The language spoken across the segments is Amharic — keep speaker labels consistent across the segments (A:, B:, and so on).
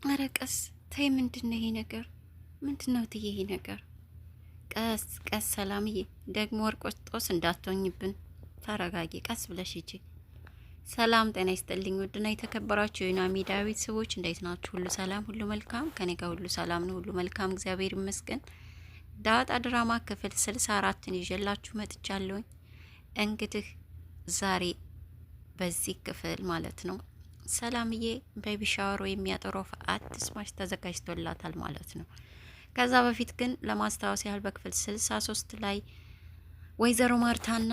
A: አረ ቀስ ተይ፣ ምንድነው ይሄ ነገር? ምንድነው ትዬ ይሄ ነገር? ቀስ ቀስ ሰላምዬ፣ ደግሞ ወርቆስ ጦስ እንዳትሆኝብን። ተረጋጊ፣ ቀስ ብለሽ ሂጂ። ሰላም ጤና ይስጥልኝ። ውድና የተከበራችሁ የናሚ ዳዊት ሰዎች እንዴት ናችሁ? ሁሉ ሰላም፣ ሁሉ መልካም? ከኔ ጋር ሁሉ ሰላም ነው፣ ሁሉ መልካም፣ እግዚአብሔር ይመስገን። ዳጣ ድራማ ክፍል 64ን ይዤላችሁ መጥቻለሁኝ። እንግዲህ ዛሬ በዚህ ክፍል ማለት ነው ሰላምዬ ቤቢ ሻወር ወይም የሚያጠሮፍ አዲስ ማሽ ተዘጋጅቶላታል ማለት ነው። ከዛ በፊት ግን ለማስታወስ ያህል በክፍል 63 ላይ ወይዘሮ ማርታና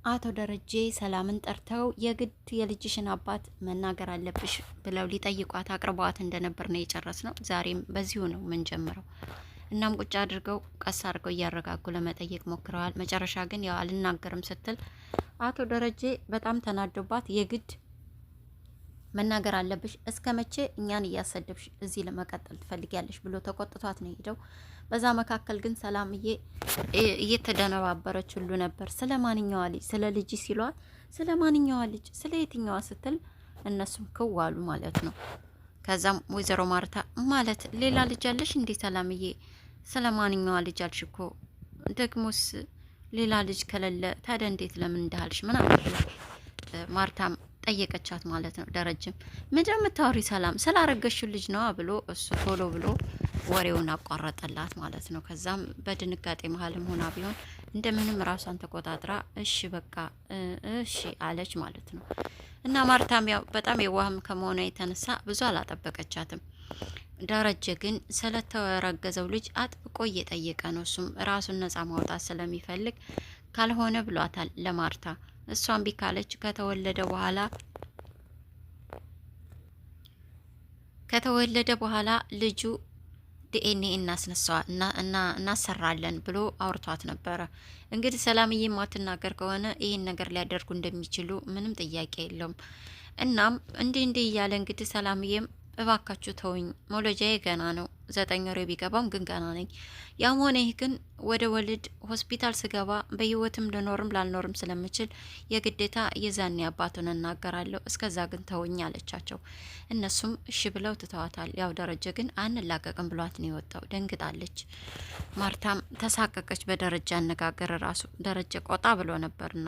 A: አቶ ደረጀ ሰላምን ጠርተው የግድ የልጅሽን አባት መናገር አለብሽ ብለው ሊጠይቋት አቅርበዋት እንደነበር ነው የጨረስ ነው። ዛሬም በዚሁ ነው ምን ጀምረው። እናም ቁጭ አድርገው ቀስ አድርገው እያረጋጉ ለመጠየቅ ሞክረዋል። መጨረሻ ግን ያው አልናገርም ስትል አቶ ደረጀ በጣም ተናዶባት የግድ መናገር አለብሽ፣ እስከ መቼ እኛን እያሰደብሽ እዚህ ለመቀጠል ትፈልጊያለሽ ብሎ ተቆጥቷት ነው ሄደው። በዛ መካከል ግን ሰላምዬ እየተደነባበረች ሁሉ ነበር። ስለ ማንኛዋ ልጅ ስለ ልጅ ሲሏት፣ ስለ ማንኛዋ ልጅ ስለ የትኛዋ ስትል እነሱም ክዋሉ ማለት ነው። ከዛም ወይዘሮ ማርታ ማለት ሌላ ልጅ አለሽ እንዴ ሰላምዬ? ስለ ማንኛዋ ልጅ አልሽ እኮ ደግሞስ ሌላ ልጅ ከሌለ ታዲያ እንዴት ለምን እንዳልሽ ምናምን ማርታም ጠየቀቻት ማለት ነው። ደረጀም ምንድነው የምታወሪ ሰላም? ስላረገሽው ልጅ ነው ብሎ እሱ ቶሎ ብሎ ወሬውን አቋረጠላት ማለት ነው። ከዛም በድንጋጤ መሀልም ሆና ቢሆን እንደምንም ራሷን ተቆጣጥራ እሺ በቃ እሺ አለች ማለት ነው። እና ማርታም ያው በጣም የዋህም ከመሆኗ የተነሳ ብዙ አላጠበቀቻትም። ደረጀ ግን ስለተረገዘው ልጅ አጥብቆ እየጠየቀ ነው። እሱም ራሱን ነጻ ማውጣት ስለሚፈልግ ካልሆነ ብሏታል ለማርታ። እሷን ቢካለች ከተወለደ በኋላ ልጁ ዲኤንኤ እናሰራለን ብሎ አውርቷት ነበረ። እንግዲህ ሰላምዬ የማትናገር ከሆነ ይህን ነገር ሊያደርጉ እንደሚችሉ ምንም ጥያቄ የለውም። እናም እንዲህ እያለ እንግዲህ ሰላምዬም እባካችሁ ተውኝ፣ መውለጃዬ ገና ነው፣ 9 ወሬ ቢገባም ግን ገና ነኝ። ያም ሆነ ይህ ግን ወደ ወልድ ሆስፒታል ስገባ በህይወትም ልኖርም ላልኖርም ስለምችል የግዴታ የዛኔ አባቱን እናገራለሁ፣ እስከዛ ግን ተውኝ አለቻቸው። እነሱም እሺ ብለው ትተዋታል። ያው ደረጀ ግን አንላቀቅም ብሏት ነው የወጣው። ደንግጣለች። ማርታም ተሳቀቀች በደረጃ አነጋገር ራሱ ደረጀ ቆጣ ብሎ ነበርና።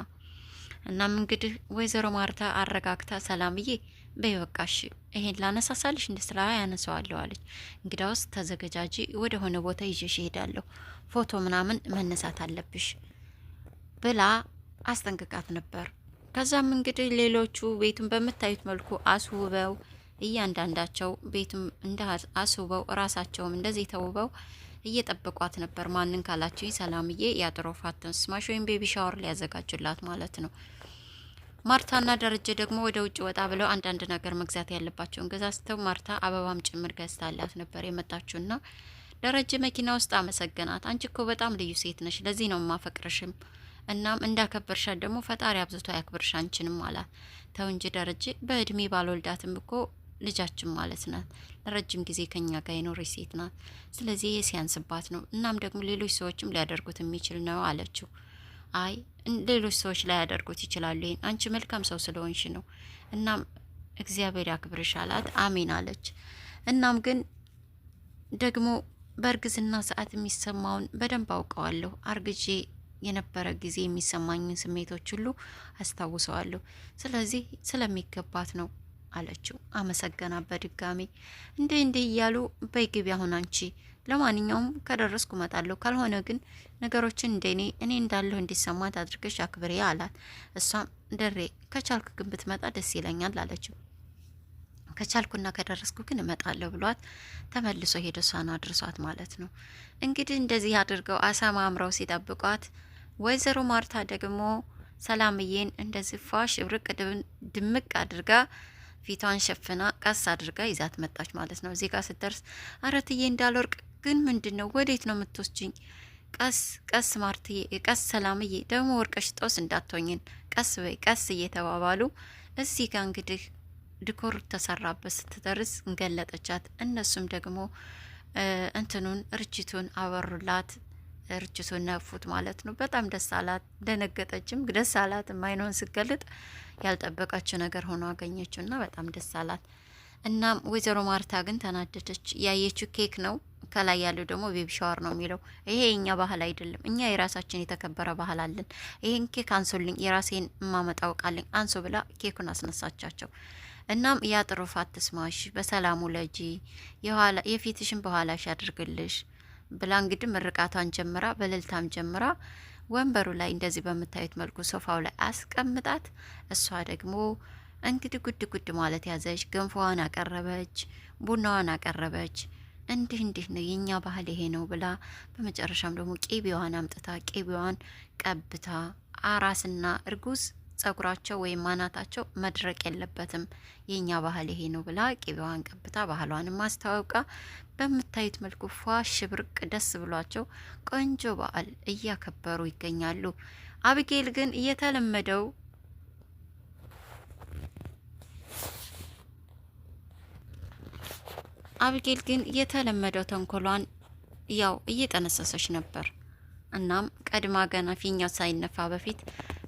A: እናም እንግዲህ ወይዘሮ ማርታ አረጋግታ ሰላምዬ በይበቃሽ ይሄን ላነሳሳልሽ እንድስላ ያነሳዋለሁ አለች። እንግዳውስ ተዘገጃጂ፣ ወደ ሆነ ቦታ ይዤሽ እሄዳለሁ፣ ፎቶ ምናምን መነሳት አለብሽ ብላ አስጠንቅቃት ነበር። ከዛም እንግዲህ ሌሎቹ ቤቱን በምታዩት መልኩ አስውበው እያንዳንዳቸው ቤቱም እንደ አስውበው ራሳቸውም እንደዚህ ተውበው እየጠበቋት ነበር። ማንን ካላችሁ ሰላምዬ ያጥሮፋትን ስማሽ ወይም ቤቢ ሻወር ሊያዘጋጁላት ማለት ነው። ማርታና ደረጀ ደግሞ ወደ ውጭ ወጣ ብለው አንዳንድ ነገር መግዛት ያለባቸውን ገዛዝተው ማርታ አበባም ጭምር ገዝታላት ነበር የመጣችውና ደረጀ መኪና ውስጥ አመሰገናት። አንቺ እኮ በጣም ልዩ ሴት ነሽ፣ ለዚህ ነው ማፈቅርሽም፣ እናም እንዳከበርሻት ደግሞ ፈጣሪ አብዝቶ ያክብርሽ አንቺንም አላት። ተው እንጂ ደረጀ፣ በእድሜ ባልወልዳትም እኮ ልጃችን ማለት ናት፣ ለረጅም ጊዜ ከኛ ጋር የኖረች ሴት ናት። ስለዚህ ሲያንስባት ነው፣ እናም ደግሞ ሌሎች ሰዎችም ሊያደርጉት የሚችል ነው አለችው። አይ ሌሎች ሰዎች ላይ ያደርጉት ይችላሉ፣ ይሄን አንቺ መልካም ሰው ስለሆንሽ ነው፣ እናም እግዚአብሔር ያክብርሽ አላት። አሜን አለች። እናም ግን ደግሞ በእርግዝና ሰዓት የሚሰማውን በደንብ አውቀዋለሁ፣ አርግዤ የነበረ ጊዜ የሚሰማኝን ስሜቶች ሁሉ አስታውሰዋለሁ፣ ስለዚህ ስለሚገባት ነው አለችው። አመሰገና በድጋሚ እንዴ እያሉ በይግቢ አሁን አንቺ ለማንኛውም ከደረስኩ እመጣለሁ፣ ካልሆነ ግን ነገሮችን እኔ እንዳለሁ እንዲሰማት አድርገሽ አክብሬ አላት። እሷም ደሬ ከቻልክ ግን ብትመጣ ደስ ይለኛል አለችው። ከቻልኩና ከደረስኩ ግን እመጣለሁ ብሏት ተመልሶ ሄደ። እሷን አድርሷት ማለት ነው። እንግዲህ እንደዚህ አድርገው አሰማምረው ሲጠብቋት ወይዘሮ ማርታ ደግሞ ሰላምዬን እንደዚህ ፋሽ ብርቅ ድምቅ አድርጋ ፊቷን ሸፍና ቀስ አድርጋ ይዛት መጣች ማለት ነው። እዚህ ጋር ስትደርስ አረትዬ እንዳልወርቅ ግን ምንድነው? ወዴት ነው የምትወስጂኝ? ቀስ ቀስ ማርትዬ፣ ቀስ ሰላምዬ፣ ደግሞ ወርቀሽ ጦስ እንዳትሆኝን፣ ቀስ በይ ቀስ እየተባባሉ እዚህ ጋር እንግዲህ ዲኮር ተሰራበት ስትደርስ እንገለጠቻት። እነሱም ደግሞ እንትኑን ርችቱን አበሩላት። ርችቱን ነፉት ማለት ነው። በጣም ደስ አላት። ደነገጠችም፣ ደስ አላት። አይኗን ስገልጥ ያልጠበቀችው ነገር ሆኖ አገኘችውና በጣም ደስ አላት። እናም ወይዘሮ ማርታ ግን ተናደደች። ያየችው ኬክ ነው፣ ከላይ ያለው ደግሞ ቤቢ ሻወር ነው የሚለው። ይሄ የኛ ባህል አይደለም። እኛ የራሳችን የተከበረ ባህል አለን። ይሄን ኬክ አንሶልኝ፣ የራሴን የማመጣው ቃልኝ አንሶ ብላ ኬኩን አስነሳቻቸው። እናም ያ ጥሩፋት ትስማሽ፣ በሰላሙ ለጂ፣ የፊትሽን በኋላሽ ያድርግልሽ ብላ እንግዲህ ምርቃቷን ጀምራ በልልታም ጀምራ ወንበሩ ላይ እንደዚህ በምታዩት መልኩ ሶፋው ላይ አስቀምጣት፣ እሷ ደግሞ እንግዲህ ጉድ ጉድ ማለት ያዘች። ገንፎዋን አቀረበች፣ ቡናዋን አቀረበች። እንዲህ እንዲህ ነው የኛ ባህል ይሄ ነው ብላ በመጨረሻም ደግሞ ቄቤዋን አምጥታ ቄቤዋን ቀብታ አራስና እርጉዝ ጸጉራቸው ወይም ማናታቸው መድረቅ የለበትም የኛ ባህል ይሄ ነው ብላ ቄቤዋን ቀብታ ባህሏንም ማስተዋወቃ በምታዩት መልኩ ፏ ሽብርቅ ደስ ብሏቸው ቆንጆ በዓል እያከበሩ ይገኛሉ። አብጌል ግን የተለመደው ተንኮሏን ያው እየጠነሰሰች ነበር። እናም ቀድማ ገና ፊኛው ሳይነፋ በፊት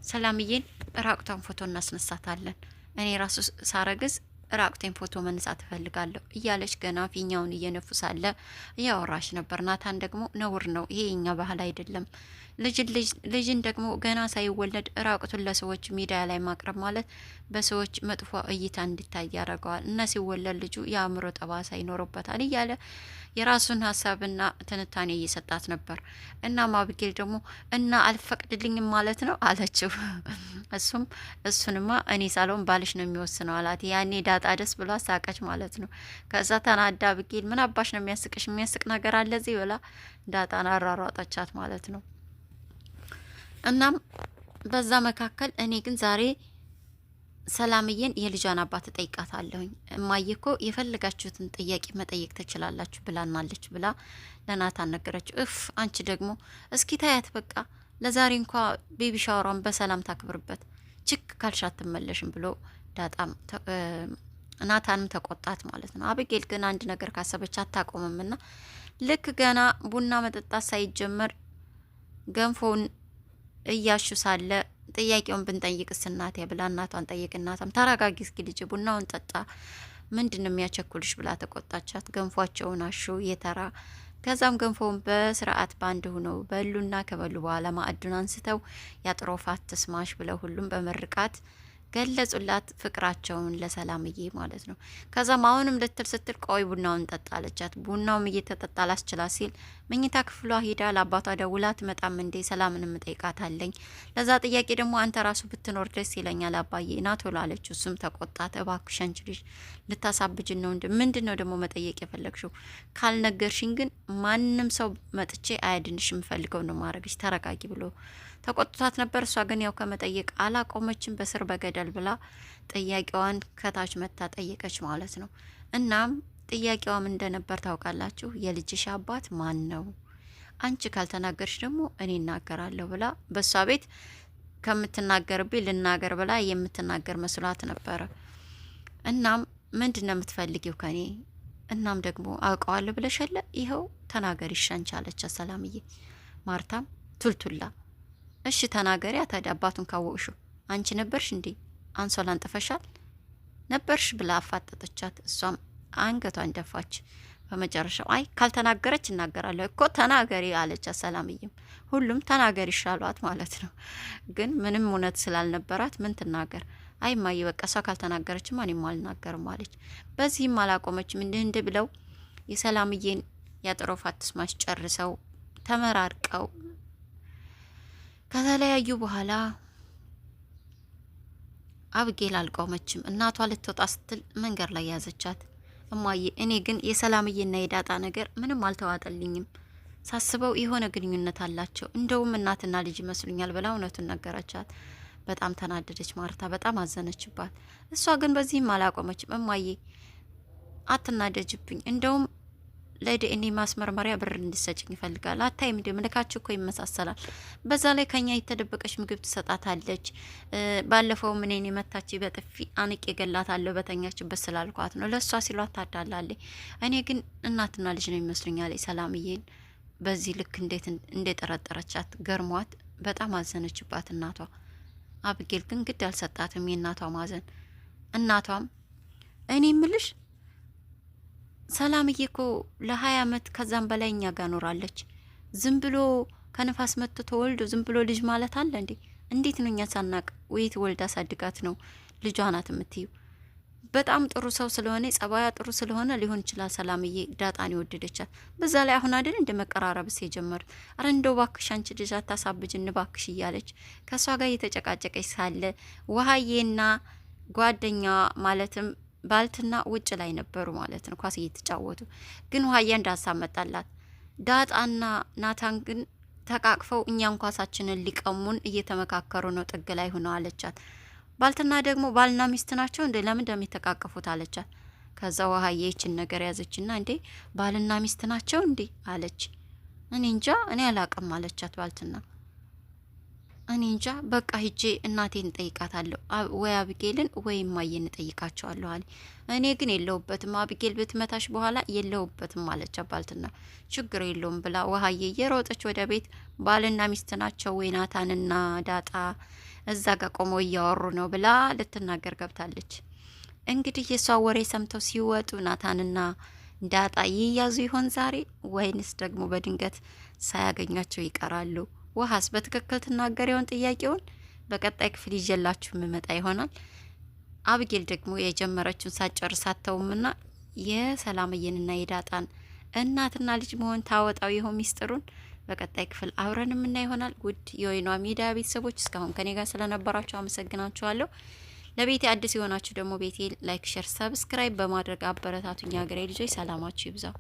A: ሰላምዬን ራቁቷን ፎቶ እናስነሳታለን፣ እኔ ራሱ ሳረግዝ ራቁቴን ፎቶ መነሳት እፈልጋለሁ እያለች ገና ፊኛውን እየነፉ ሳለ እያወራች ነበር። ናታን ደግሞ ነውር ነው ይሄ የኛ ባህል አይደለም፣ ልጅን ደግሞ ገና ሳይወለድ ራቁቱን ለሰዎች ሚዲያ ላይ ማቅረብ ማለት በሰዎች መጥፎ እይታ እንዲታይ ያደርገዋል እና ሲወለድ ልጁ የአእምሮ ጠባሳ ይኖርበታል እያለ የራሱን ሀሳብና ትንታኔ እየሰጣት ነበር። እና አቢጌል ደግሞ እና አልፈቅድልኝም ማለት ነው አለችው። እሱንማ እኔ ሳልሆን ባልሽ ነው የሚወስነው አላት። ያኔ ዳጣ ደስ ብሎ ሳቀች ማለት ነው። ከዛ ተናዳ አቢጌል ምን አባሽ ነው የሚያስቅሽ? የሚያስቅ ነገር አለ እዚህ ብላ ዳጣን አራሯጠቻት ማለት ነው። እናም በዛ መካከል እኔ ግን ዛሬ ሰላምዬን የልጇን አባት እጠይቃታለሁኝ። እማዬ እኮ የፈለጋችሁትን ጥያቄ መጠየቅ ትችላላችሁ ብላናለች ብላ ለናታን ነገረችው። አንቺ ደግሞ እስኪ ታያት በቃ ለዛሬ እንኳ ቤቢ ሻወሯን በሰላም ታክብርበት፣ ችክ ካልሽ አትመለሽም ብሎ ዳጣም ናታንም ተቆጣት ማለት ነው። አብጌል ግን አንድ ነገር ካሰበች አታቆምምና ልክ ገና ቡና መጠጣት ሳይጀመር ገንፎውን እያሹ ሳለ ጥያቄውን ብንጠይቅስ እናቴ ብላ እናቷን ጠይቅ። እናቷም ተረጋጊ እስኪ ልጅ ቡናውን ጠጣ፣ ምንድን ነው የሚያቸኩልሽ ብላ ተቆጣቻት። ገንፏቸውን አሹ የተራ ከዛም ገንፎውን በስርዓት ባንድ ሆነው በሉና ከበሉ በኋላ ማዕዱን አንስተው ያጥሮፋት ትስማሽ ብለው ሁሉም በምርቃት ገለጹላት ፍቅራቸውን ለሰላምዬ ማለት ነው። ከዛም አሁንም ልትል ስትል ቆይ ቡናውን ጠጣ አለቻት። ቡናውም እየተጠጣ ላስችላት ሲል መኝታ ክፍሏ ሄዳ ለአባቷ ደውላ ትመጣም እንዴ ሰላምን ምጠይቃት አለኝ፣ ለዛ ጥያቄ ደግሞ አንተ ራሱ ብትኖር ደስ ይለኛል አባዬ ና ቶሎ አለችው። እሱም ተቆጣት። እባክሽ አንቺ ልጅ ልታሳብጅን ነው እንዴ? ምንድን ነው ደግሞ መጠየቅ የፈለግሽው? ካልነገርሽኝ ግን ማንም ሰው መጥቼ አያድንሽ፣ የምፈልገው ነው ማድረግሽ፣ ተረጋጊ ብሎ ተቆጥቷት ነበር። እሷ ግን ያው ከመጠየቅ አላቆመችም። በስር በገደል ብላ ጥያቄዋን ከታች መታ ጠየቀች ማለት ነው። እናም ጥያቄዋም እንደነበር ታውቃላችሁ፣ የልጅሽ አባት ማን ነው? አንቺ ካልተናገርሽ ደግሞ እኔ እናገራለሁ ብላ በሷ ቤት ከምትናገርብኝ ልናገር ብላ የምትናገር መስሏት ነበረ። እናም ምንድን ነው የምትፈልጊው ከኔ? እናም ደግሞ አውቀዋለሁ ብለሻለ፣ ይኸው ተናገር ይሻንቻለች ሰላምዬ። ማርታም ቱልቱላ እሺ ተናገሪ። ታዲያ አባቱን ካወቅሹ አንቺ ነበርሽ እንዴ? አንሶላን ጥፈሻል ነበርሽ ብላ አፋጠጠቻት። እሷም አንገቷን ደፋች። በመጨረሻው አይ ካልተናገረች እናገራለሁ እኮ ተናገሪ አለቻት። ሰላምዬም ሁሉም ተናገሪ ይሻሏት ማለት ነው። ግን ምንም እውነት ስላልነበራት ምን ትናገር? አይ ማየ በቃ እሷ ካልተናገረች ማንም አልናገርም አለች። በዚህም አላቆመችም። እንዲህ ብለው የሰላምዬን ያጥሮፋት ትስማሽ ጨርሰው ተመራርቀው ከተለያዩ በኋላ አብጌል አልቆመችም። እናቷ ልትወጣ ስትል መንገድ ላይ ያዘቻት። እማዬ እኔ ግን የሰላምዬና የዳጣ ነገር ምንም አልተዋጠልኝም፣ ሳስበው የሆነ ግንኙነት አላቸው፣ እንደውም እናትና ልጅ ይመስሉኛል ብላ እውነቱን ነገረቻት። በጣም ተናደደች ማርታ፣ በጣም አዘነችባት። እሷ ግን በዚህም አላቆመችም። እማዬ አትናደጅብኝ፣ እንደውም ለዲኤንኤ ማስመርመሪያ ብር እንድሰጭኝ ይፈልጋል። አታይም እንዴ ምልካችሁ እኮ ይመሳሰላል። በዛ ላይ ከኛ የተደበቀች ምግብ ትሰጣታለች። ባለፈው እኔን የመታች በጥፊ አንቄ ገላታለሁ በተኛችበት ስላልኳት ነው። ለእሷ ሲሏት ታዳላለች። እኔ ግን እናትና ልጅ ነው ይመስሉኛል። ሰላምዬን በዚህ ልክ እንዴት እንደጠረጠረቻት ገርሟት በጣም አዘነችባት እናቷ። አብጌል ግን ግድ አልሰጣትም የእናቷ ማዘን። እናቷም እኔ ምልሽ ሰላምዬ እኮ ለ20 አመት ከዛም በላይ እኛ ጋር ኖራለች። ዝም ብሎ ከንፋስ መጥቶ ተወልዶ ዝም ብሎ ልጅ ማለት አለ እንዴ? እንዴት ነው እኛ ሳናቅ ወይት ወልዳ አሳድጋት ነው ልጇ ናት የምትዩ? በጣም ጥሩ ሰው ስለሆነ ጸባያ ጥሩ ስለሆነ ሊሆን ይችላል ሰላምዬ ዳጣን ይወደደቻት። በዛ ላይ አሁን አይደል እንደ መቀራረብስ የጀመሩት። አረ እንደው ባክሽ አንቺ ልጅ አታሳብጅን ባክሽ እያለች ከእሷ ጋር እየተጨቃጨቀች ሳለ ውሀዬና ጓደኛ ማለትም ባልትና ውጭ ላይ ነበሩ ማለት ነው፣ ኳስ እየተጫወቱ። ግን ውሀዬ እንደ ሀሳብ መጣላት። ዳጣና ናታን ግን ተቃቅፈው እኛን ኳሳችንን ሊቀሙን እየተመካከሩ ነው፣ ጥግ ላይ ሆነው አለቻት። ባልትና ደግሞ ባልና ሚስት ናቸው እንዴ? ለምን እንደሚተቃቀፉት አለቻት። ከዛ ውሀዬ ይችን ነገር ያዘችና እንዴ ባልና ሚስት ናቸው እንዴ አለች። እኔ እንጃ እኔ አላቅም አለቻት ባልትና። እኔ እንጃ በቃ ሂጄ እናቴን ጠይቃታለሁ፣ ወይ አብጌልን ወይ እማዬን ጠይቃቸዋለሁ አለ። እኔ ግን የለሁበትም፣ አብጌል ብትመታሽ በኋላ የለሁበትም አለቻት ባልትና። ችግር የለውም ብላ ውሀዬ እየሮጠች ወደ ቤት ባልና ሚስት ናቸው ወይ ናታንና ዳጣ እዛ ጋር ቆመው እያወሩ ነው ብላ ልትናገር ገብታለች። እንግዲህ የሷ ወሬ ሰምተው ሲወጡ ናታንና ዳጣ ይያዙ ይሆን ዛሬ ወይንስ ደግሞ በድንገት ሳያገኛቸው ይቀራሉ? ውሀስ በትክክል ትናገር ይሆን? ጥያቄውን በቀጣይ ክፍል ይዤላችሁ የምመጣ ይሆናል። አብጌል ደግሞ የጀመረችውን ሳጨርስ አተውምና የሰላምዬንና የዳጣን እናትና ልጅ መሆን ታወጣው ይሆን ሚስጥሩን? በቀጣይ ክፍል አብረን የምናይ ይሆናል። ውድ የወይኗ ሚዲያ ቤተሰቦች እስካሁን ከኔ ጋር ስለነበራችሁ አመሰግናችኋለሁ። ለቤቴ አዲስ የሆናችሁ ደግሞ ቤቴ ላይክ፣ ሸር፣ ሰብስክራይብ በማድረግ አበረታቱኝ። ሀገሬ ልጆች ሰላማችሁ ይብዛው።